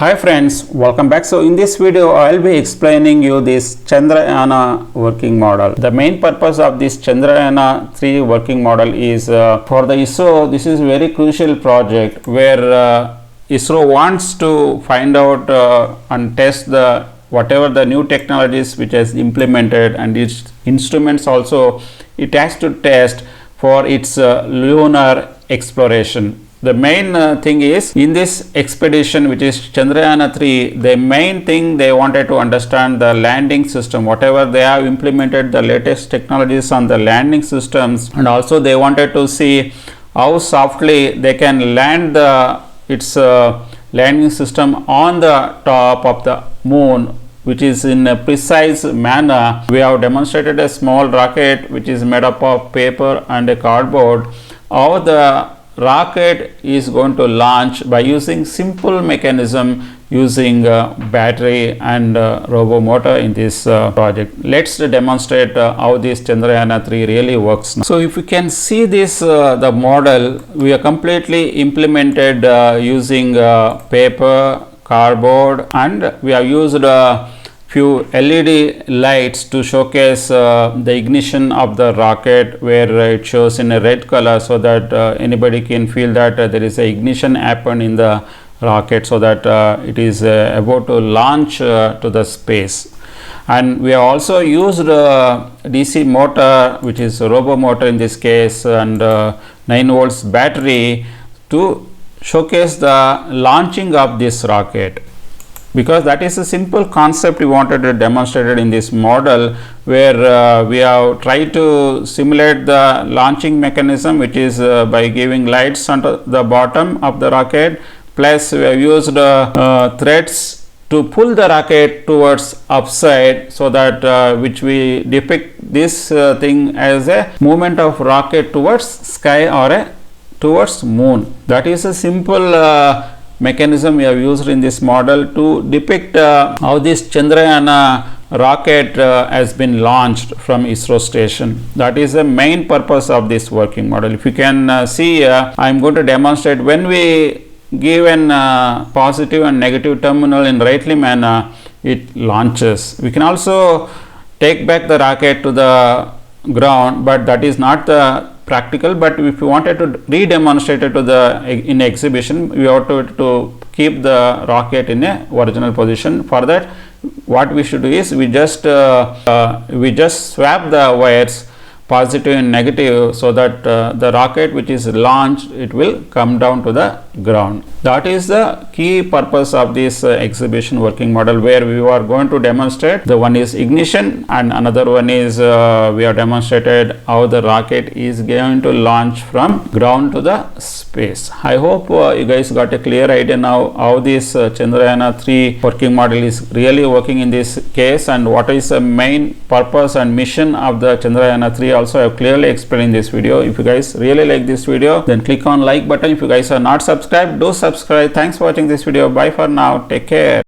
Hi friends, welcome back. So in this video I'll be explaining you this Chandrayaan working model. The main purpose of this Chandrayaan-3 working model is for the ISRO. This is very crucial project where ISRO wants to find out and test the whatever the new technologies which has implemented, and its instruments also it has to test for its lunar exploration. The main thing is in this expedition, which is Chandrayaan-3, the main thing they wanted to understand the landing system, whatever they have implemented the latest technologies on the landing systems, and also they wanted to see how softly they can land its landing system on the top of the moon, which is in a precise manner. We have demonstrated a small rocket which is made up of paper and a cardboard. How the rocket is going to launch by using simple mechanism using battery and robo motor in this project. Let's demonstrate how this Chandrayaan-3 really works now. So if you can see this the model, we are completely implemented using paper, cardboard, and we have used few LED lights to showcase the ignition of the rocket, where it shows in a red color, so that anybody can feel that there is a ignition happen in the rocket, so that it is about to launch to the space. And we have also used DC motor, which is a robo motor in this case, and 9 volts battery to showcase the launching of this rocket, because that is a simple concept we wanted to demonstrate in this model, where we have tried to simulate the launching mechanism, which is by giving lights on the bottom of the rocket, plus we have used threads to pull the rocket towards upside, so that which we depict this thing as a movement of rocket towards sky or towards moon. That is a simple mechanism we have used in this model to depict how this Chandrayaan rocket has been launched from ISRO station. That is the main purpose of this working model. If you can see, I am going to demonstrate when we give an positive and negative terminal in rightly manner, it launches. We can also take back the rocket to the ground, but that is not the practical. But if you wanted to re-demonstrate it to the in exhibition, we have to keep the rocket in a original position. For that, what we should do is we just swap the wires, positive and negative, so that the rocket which is launched, it will come down to the ground. That is the key purpose of this exhibition working model, where we are going to demonstrate the one is ignition, and another one is we have demonstrated how the rocket is going to launch from ground to the space. I hope you guys got a clear idea now how this Chandrayaan-3 working model is really working in this case, and what is the main purpose and mission of the Chandrayaan-3. Also, I have clearly explained in this video. If you guys really like this video, then click on like button. If you guys are not subscribed, do subscribe. Thanks for watching this video. Bye for now. Take care.